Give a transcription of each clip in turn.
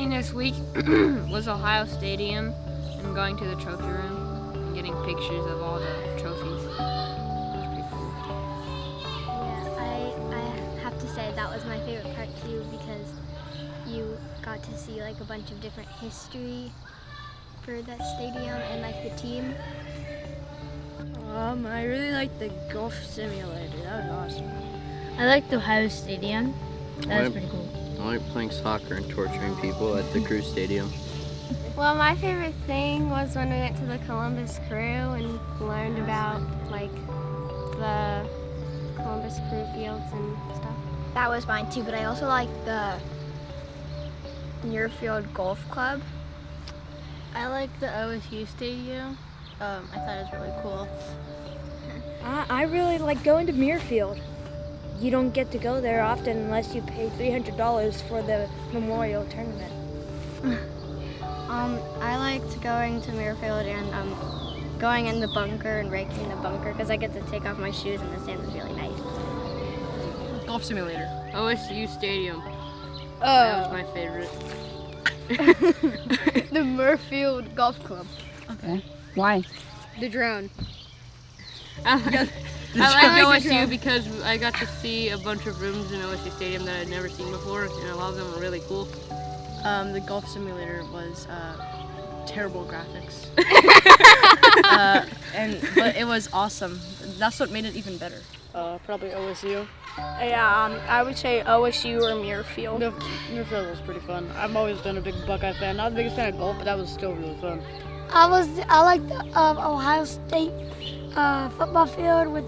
seeing this week was Ohio Stadium and going to the trophy room and getting pictures of all the trophies. That was pretty cool. Yeah, I have to say that was my favorite part too, because you got to see like a bunch of different history for that stadium and like the team. I really liked the golf simulator. That was awesome. I liked the Ohio Stadium. That was pretty cool. I like playing soccer and torturing people at the Crew Stadium. Well, my favorite thing was when we went to the Columbus Crew and learned about like the Columbus Crew fields and stuff. That was mine too, but I also liked the Nearfield Golf Club. I liked the OSU Stadium. I thought it was really cool. I really like going to Muirfield. You don't get to go there often unless you pay $300 for the Memorial Tournament. I liked going to Muirfield and going in the bunker and raking the bunker because I get to take off my shoes and the sand is really nice. Golf simulator. OSU Stadium. That was my favorite. The Muirfield Golf Club. Okay. Why? The drone. I like OSU because I got to see a bunch of rooms in OSU Stadium that I'd never seen before, and a lot of them were really cool. The golf simulator was terrible graphics. But it was awesome. That's what made it even better. Probably OSU. Yeah, I would say OSU or Muirfield. Nearfield was pretty fun. I've always been a big Buckeye fan. Not the biggest fan of golf, but that was still really fun. I like the Ohio State football field with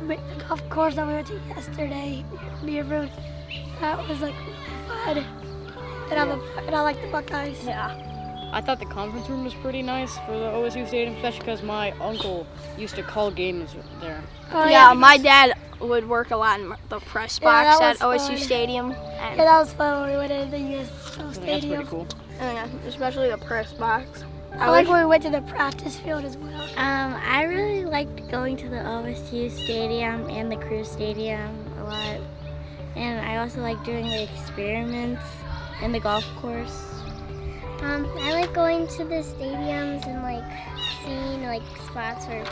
the golf course that we went to yesterday, Beaver. That was like really fun. And I like the Buckeyes. Yeah. I thought the conference room was pretty nice for the OSU Stadium, especially because my uncle used to call games there. Yeah, my dad would work a lot in the press box at OSU fun. Stadium. Yeah, that was fun when we went into the US Stadium. That's pretty cool. Yeah, especially the press box. I like when we went to the practice field as well. I really liked going to the OSU Stadium and the Crew Stadium a lot. And I also like doing the experiments in the golf course. I like going to the stadiums and like seeing like spots or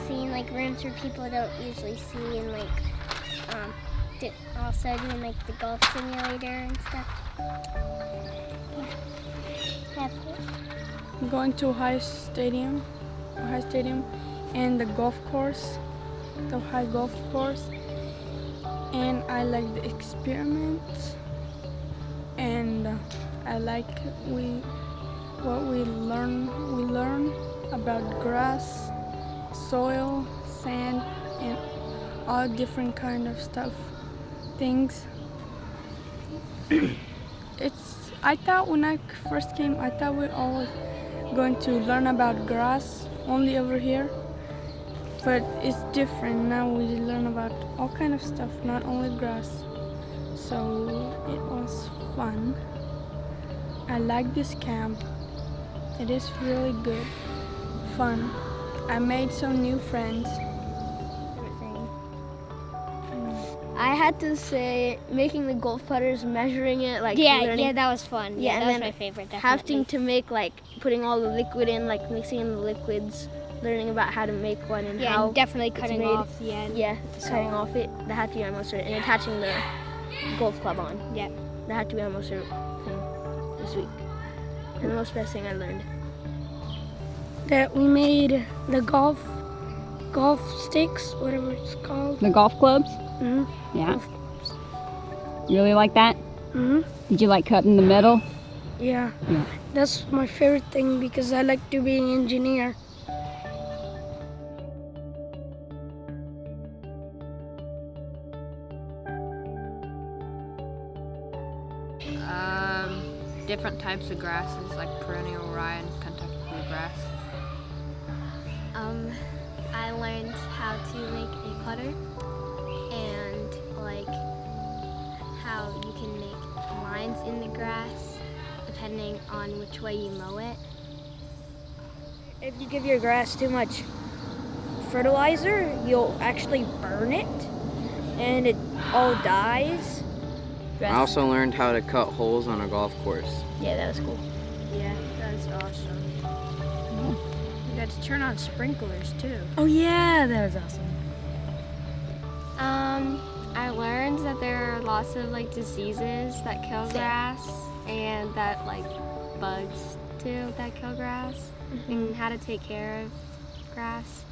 seeing like rooms where people don't usually see, and like also doing like the golf simulator and stuff. Yeah. Going to Ohio Stadium, and the golf course, the Ohio golf course, and I like the experiments, and I like what we learn about grass, soil, sand, and all different kind of things. I thought when I first came, I thought we always going to learn about grass only over here, but it's different. Now we learn about all kind of stuff, not only grass. So it was fun. I like this camp. It is really good, fun. I made some new friends. I had to say, making the golf putters, measuring it, like learning. That was fun. Yeah, that and was then my favorite. having to make like putting all the liquid in, like mixing in the liquids, learning about how to make one and how and definitely it's cutting made. off the end. Yeah, cutting off it. That had to be my most and attaching the golf club on. Yeah. That had to be my most thing this week. And the most best thing I learned. That we made the golf sticks, whatever it's called. The golf clubs? Mm-hmm. Yeah. You really like that? Mm-hmm. Did you like cutting the metal? Yeah. Yeah. That's my favorite thing because I like to be an engineer. Different types of grasses like perennial rye and Kentucky bluegrass. I learned how to make a putter and like how you can make lines in the grass depending on which way you mow it. If you give your grass too much fertilizer, you'll actually burn it and it all dies. I also learned how to cut holes on a golf course. Yeah, that was cool. Yeah, that's awesome. You got to turn on sprinklers too. Oh yeah, that was awesome. I learned that there are lots of like diseases that kill grass and that like bugs too that kill grass and how to take care of grass.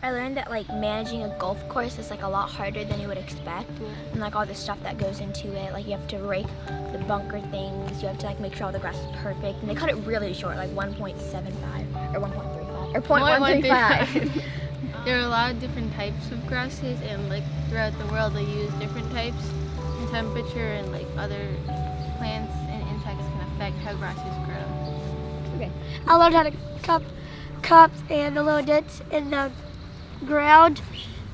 I learned that like managing a golf course is like a lot harder than you would expect, and like all the stuff that goes into it. Like you have to rake the bunker things. You have to like make sure all the grass is perfect, and they cut it really short, like 1.75 or 1.35 or 0.135. There are a lot of different types of grasses, and like throughout the world they use different types, and temperature and like other plants and insects can affect how grasses grow. Okay. I learned how to cups and the little dents in the ground.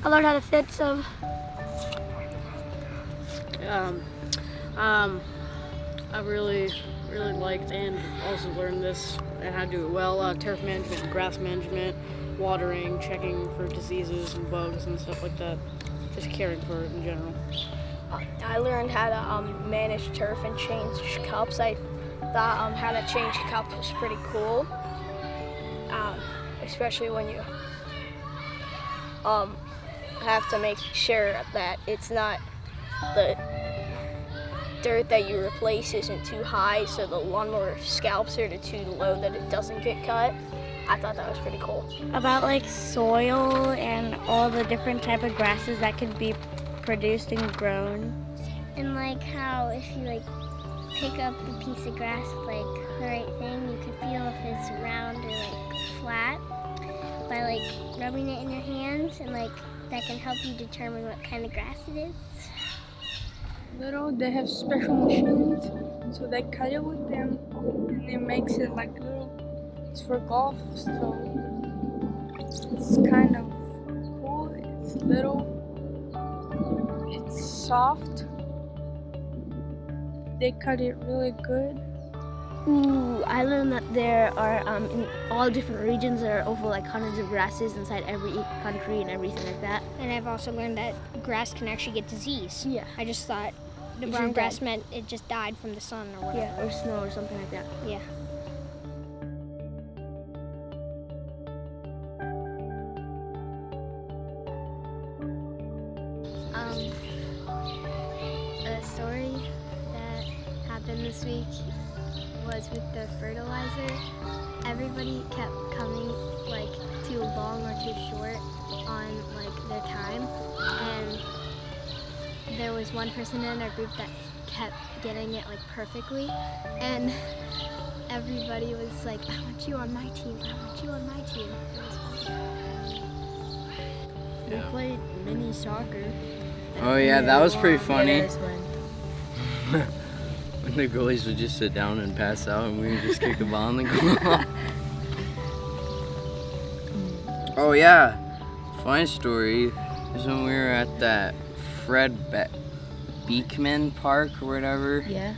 I learned how to fit some. I really liked and also learned this and how to do it well. Turf management, grass management, watering, checking for diseases and bugs and stuff like that. Just caring for it in general. I learned how to manage turf and change cups. I thought how to change cups was pretty cool, especially when you have to make sure that it's not the dirt that you replace isn't too high, so the lawnmower scalps it, or too low that it doesn't get cut. I thought that was pretty cool. About like soil and all the different type of grasses that could be produced and grown. And like how if you like pick up a piece of grass with like the right thing, you could feel if it's round or like flat by like rubbing it in your hands, and like that can help you determine what kind of grass it is. Little, they have special machines, so they cut it with them, and it makes it like little. It's for golf, so it's kind of cool. It's little. It's soft. They cut it really good. Ooh, I learned that there are in all different regions there are over like hundreds of grasses inside every country and everything like that. And I've also learned that grass can actually get disease. Yeah. I just thought the It brown just grass died. meant it just died from the sun or whatever. Yeah, or snow or something like that. Yeah. A story that happened this week was with the fertilizer. Everybody kept coming like too long or too short on like their time, and there was one person in our group that kept getting it like perfectly, and everybody was like, I want you on my team, I want you on my team. It was fun. We played mini soccer. Oh yeah, that was pretty funny. Yeah, that was fun. When the goalies would just sit down and pass out, and we would just kick the ball in the goal. Oh yeah, funny story is when we were at that Fred Beekman Park or whatever. Yeah.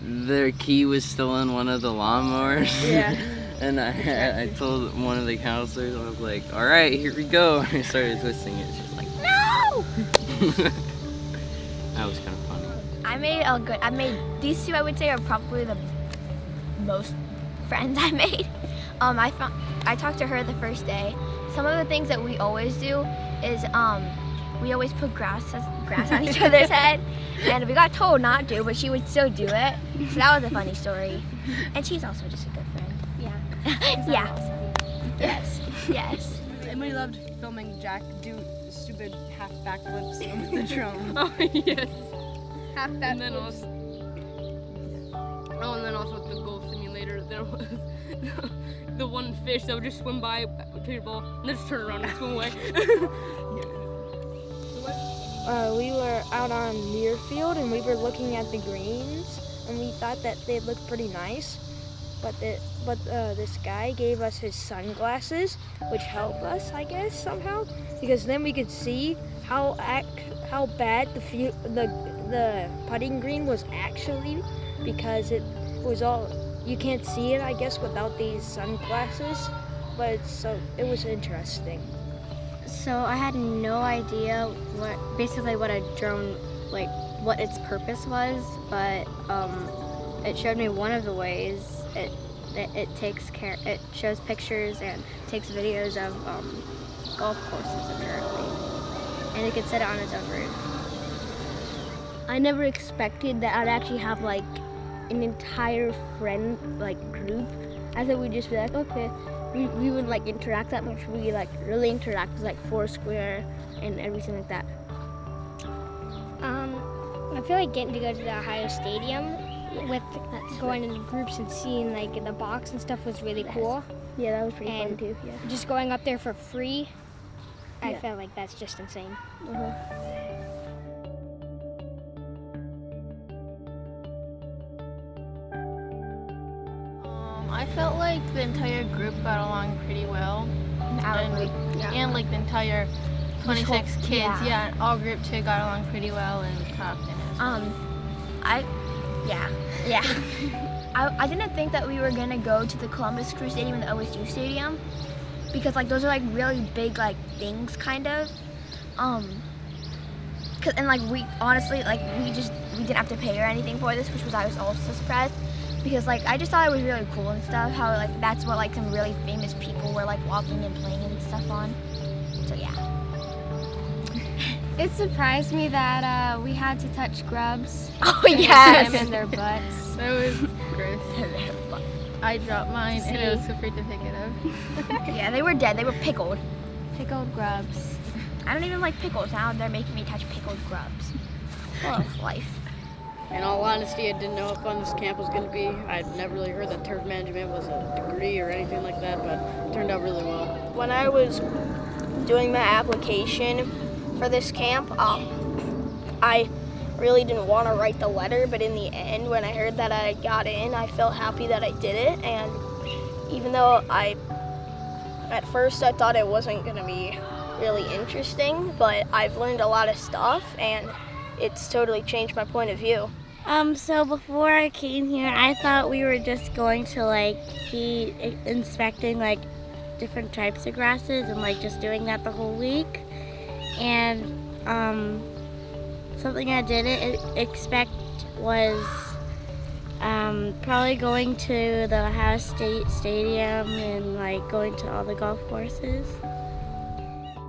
Their key was still in one of the lawnmowers. Yeah. And I told one of the counselors, I was like, all right, here we go. And I started twisting it. She was like, no! That was kind of funny. I made these two, I would say, are probably the most friends I made. I talked to her the first day. Some of the things that we always do is we always put grass on each other's head, and we got told not to, but she would still do it. So that was a funny story. And she's also just a good friend. Yeah. Yeah. Yes. Yes. Emily loved filming Jack do stupid half backflips with the drone. Oh yes. Half that. And then also, and then also with the goal simulator, there was the one fish that would just swim by, take your ball, and then just turn around and swim away. We were out on Muirfield and we were looking at the greens, and we thought that they looked pretty nice. But this guy gave us his sunglasses, which helped us, I guess, somehow, because then we could see how bad the putting green was actually, because it was all, you can't see it, I guess, without these sunglasses. But it was interesting. So I had no idea what a drone like what its purpose was, but it showed me one of the ways. It shows pictures and takes videos of golf courses apparently, and it could set it on its own roof. I never expected that I'd actually have like an entire friend group. I thought we'd just be like, okay, we would like interact that much. We like really interact with like Foursquare and everything like that. I feel like getting to go to the Ohio Stadium with going in groups and seeing like the box and stuff was really cool. Yeah, that was pretty fun too. Yeah. Just going up there for free, I felt like that's just insane. I felt like the entire group got along pretty well. And like the entire 26 kids, all group 2 got along pretty well and talked. I didn't think that we were gonna go to the Columbus Crew Stadium and the OSU Stadium because like those are like really big like things kind of. And like we honestly like we didn't have to pay or anything for this, which I was also surprised because like I just thought it was really cool and stuff how like that's what like some really famous people were like walking and playing and stuff on. So yeah. It surprised me that we had to touch grubs. Oh yes. Them in their butts. That was gross. I dropped mine and I was so afraid to pick it up. Yeah, they were dead. They were pickled. Pickled grubs. I don't even like pickles. Now they're making me touch pickled grubs. Oh, life. In all honesty, I didn't know how fun this camp was going to be. I'd never really heard that turf management was a degree or anything like that, but it turned out really well. When I was doing my application for this camp, I really didn't want to write the letter, but in the end, when I heard that I got in, I felt happy that I did it. And even though at first I thought it wasn't going to be really interesting, but I've learned a lot of stuff and it's totally changed my point of view. So before I came here, I thought we were just going to like be inspecting like different types of grasses and like just doing that the whole week. And something I didn't expect was probably going to the Ohio State Stadium and like going to all the golf courses.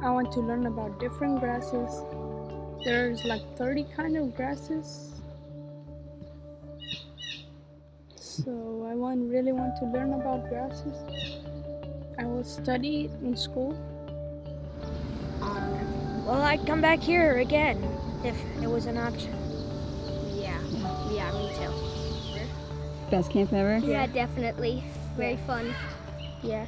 I want to learn about different grasses. There's like 30 kind of grasses. So I really want to learn about grasses. I will study in school. Well, I'd come back here again if it was an option. Yeah, me too. Best camp ever? Yeah, definitely. Very fun. Yeah.